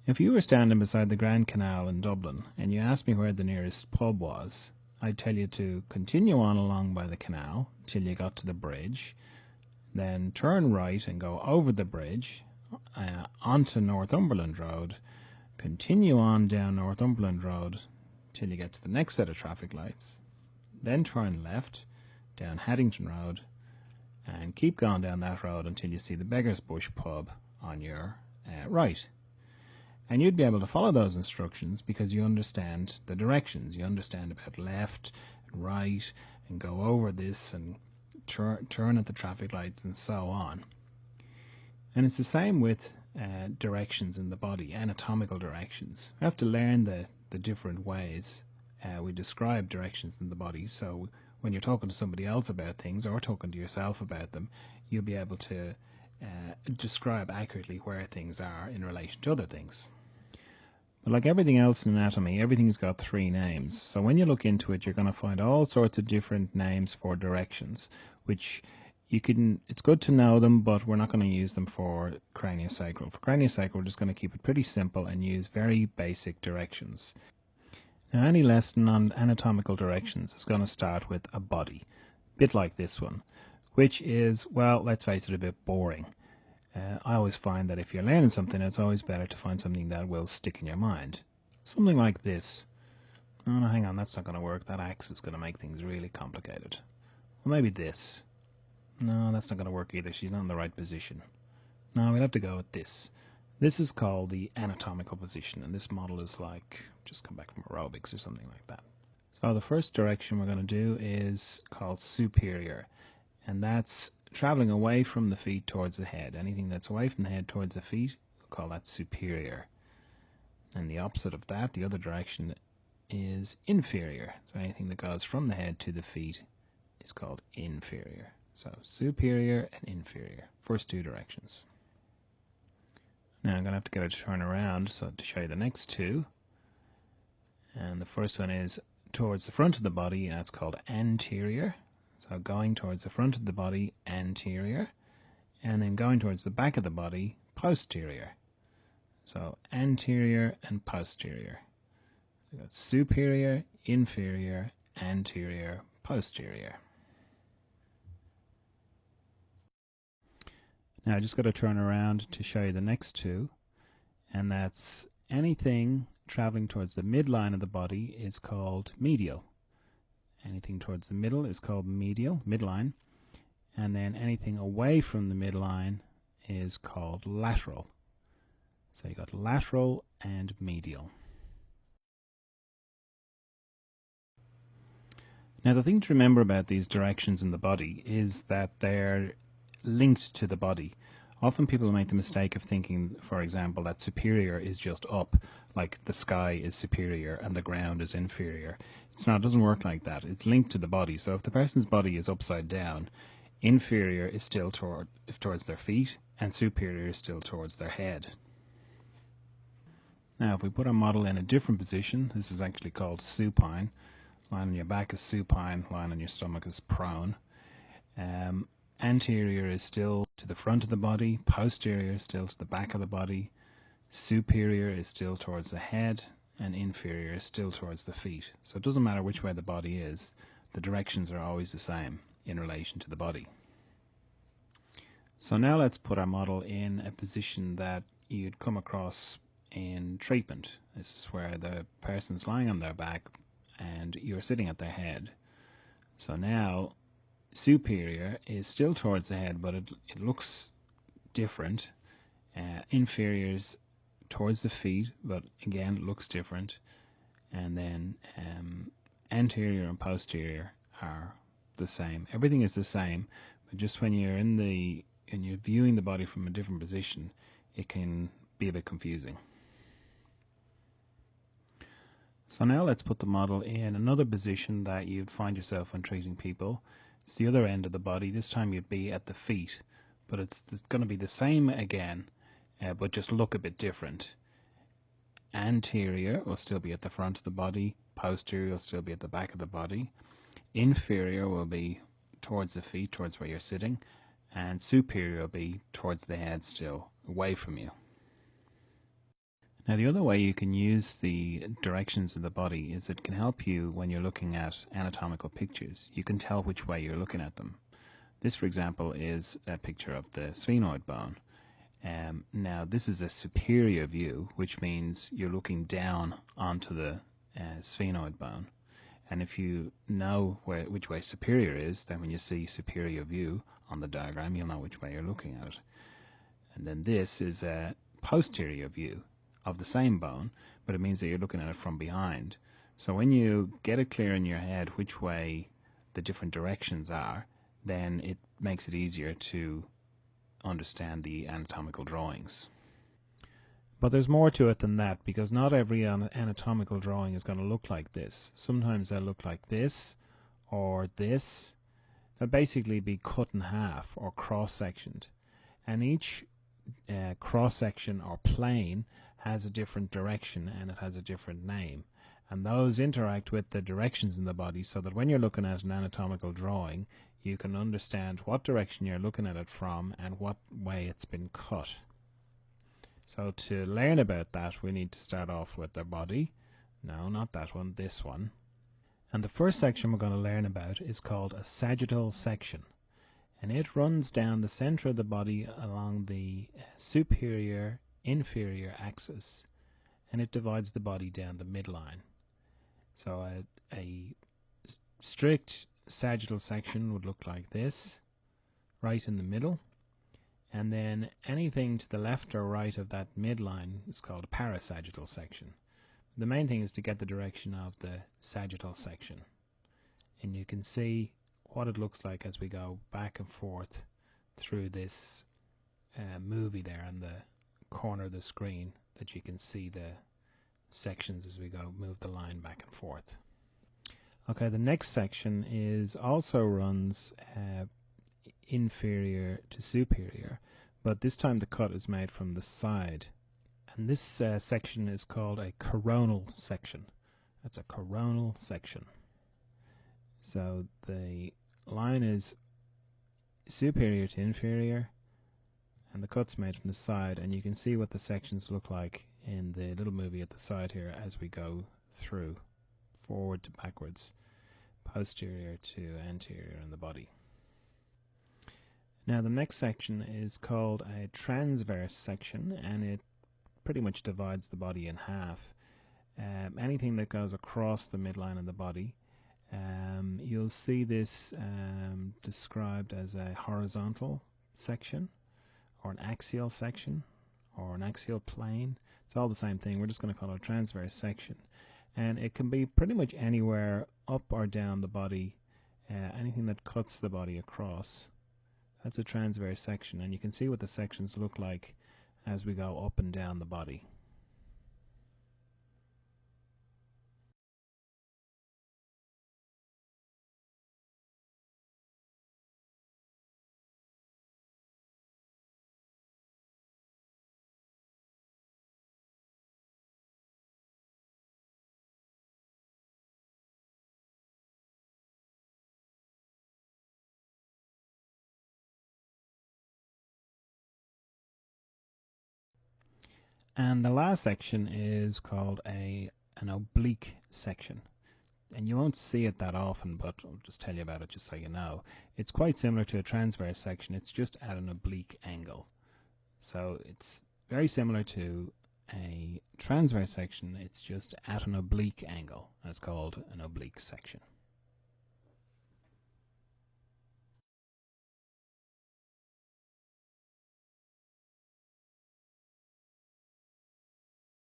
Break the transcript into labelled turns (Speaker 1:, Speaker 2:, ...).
Speaker 1: If you were standing beside the Grand Canal in Dublin and you asked me where the nearest pub was, I'd tell you to continue on along by the canal till you got to the bridge, then turn right and go over the bridge onto Northumberland Road, continue on down Northumberland Road till you get to the next set of traffic lights, then turn left down Haddington Road and keep going down that road until you see the Beggar's Bush pub on your right. And you'd be able to follow those instructions because you understand the directions. You understand about left and right and go over this and turn at the traffic lights and so on. And it's the same with directions in the body, anatomical directions. We have to learn the different ways we describe directions in the body. So when you're talking to somebody else about things or talking to yourself about them, you'll be able to describe accurately where things are in relation to other things. But like everything else in anatomy, everything's got three names. So when you look into it, you're going to find all sorts of different names for directions, which it's good to know them, but we're not going to use them for craneosacral. For craneosacral, we're just going to keep it pretty simple and use very basic directions. Now, any lesson on anatomical directions is going to start with a body, a bit like this one, which is, well, let's face it, a bit boring. I always find that if you're learning something, it's always better to find something that will stick in your mind. Something like this. Oh, no, hang on, that's not going to work. That axe is going to make things really complicated. Well, maybe this. No, that's not going to work either. She's not in the right position. No, we'll have to go with this. This is called the anatomical position, and this model is like, just come back from aerobics or something like that. So the first direction we're going to do is called superior, and that's traveling away from the feet towards the head. Anything that's away from the head towards the feet, we'll call that superior. And the opposite of that, the other direction, is inferior. So anything that goes from the head to the feet is called inferior. So superior and inferior, first two directions. Now I'm going to have to get it to turn around so to show you the next two. And the first one is towards the front of the body, and that's called anterior. So going towards the front of the body, anterior, and then going towards the back of the body, posterior. So anterior and posterior. We've got superior, inferior, anterior, posterior. Now I just got to turn around to show you the next two, and that's anything traveling towards the midline of the body is called medial. Anything towards the middle is called medial, midline, and then anything away from the midline is called lateral. So you got lateral and medial. Now the thing to remember about these directions in the body is that they're linked to the body. Often people make the mistake of thinking, for example, that superior is just up, like the sky is superior and the ground is inferior. It's not, it doesn't work like that. It's linked to the body. So if the person's body is upside down, inferior is still towards their feet and superior is still towards their head. Now if we put our model in a different position, this is actually called supine. Lying on your back is supine, lying on your stomach is prone. Anterior is still to the front of the body, posterior is still to the back of the body, superior is still towards the head, and inferior is still towards the feet. So it doesn't matter which way the body is, the directions are always the same in relation to the body. So now let's put our model in a position that you'd come across in treatment. This is where the person's lying on their back and you're sitting at their head. So now superior is still towards the head, but it looks different. Inferior is towards the feet, but again, it looks different. And then anterior and posterior are the same. Everything is the same, but just when you're you're viewing the body from a different position, it can be a bit confusing. So now let's put the model in another position that you'd find yourself when treating people. It's the other end of the body. This time you'd be at the feet, but it's going to be the same again, but just look a bit different. Anterior will still be at the front of the body, posterior will still be at the back of the body, inferior will be towards the feet, towards where you're sitting, and superior will be towards the head, still away from you. Now, the other way you can use the directions of the body is it can help you when you're looking at anatomical pictures. You can tell which way you're looking at them. This, for example, is a picture of the sphenoid bone. Now, this is a superior view, which means you're looking down onto the sphenoid bone. And if you know which way superior is, then when you see superior view on the diagram, you'll know which way you're looking at it. And then this is a posterior view of the same bone, but it means that you're looking at it from behind. So when you get it clear in your head which way the different directions are, then it makes it easier to understand the anatomical drawings. But there's more to it than that, because not every anatomical drawing is going to look like this. Sometimes they'll look like this or this. They'll basically be cut in half or cross-sectioned. And each cross-section or plane has a different direction and it has a different name. And those interact with the directions in the body, so that when you're looking at an anatomical drawing, you can understand what direction you're looking at it from and what way it's been cut. So to learn about that, we need to start off with the body. No, not that one, this one. And the first section we're going to learn about is called a sagittal section. And it runs down the center of the body along the superior inferior axis, and it divides the body down the midline. So a strict sagittal section would look like this, right in the middle, and then anything to the left or right of that midline is called a parasagittal section. The main thing is to get the direction of the sagittal section, and you can see what it looks like as we go back and forth through this movie there on the corner of the screen, that you can see the sections as we go move the line back and forth. Okay, the next section is also runs inferior to superior, but this time the cut is made from the side, and this section is called a coronal section. That's a coronal section. So the line is superior to inferior, and the cut's made from the side, and you can see what the sections look like in the little movie at the side here as we go through, forward to backwards, posterior to anterior in the body. Now the next section is called a transverse section, and it pretty much divides the body in half. Anything that goes across the midline of the body, you'll see this described as a horizontal section, or an axial section, or an axial plane. It's all the same thing. We're just going to call it a transverse section. And it can be pretty much anywhere up or down the body, anything that cuts the body across. That's a transverse section, and you can see what the sections look like as we go up and down the body. And the last section is called an oblique section. And you won't see it that often, but I'll just tell you about it just so you know. It's quite similar to a transverse section, it's just at an oblique angle. So it's very similar to a transverse section, it's just at an oblique angle, and it's called an oblique section.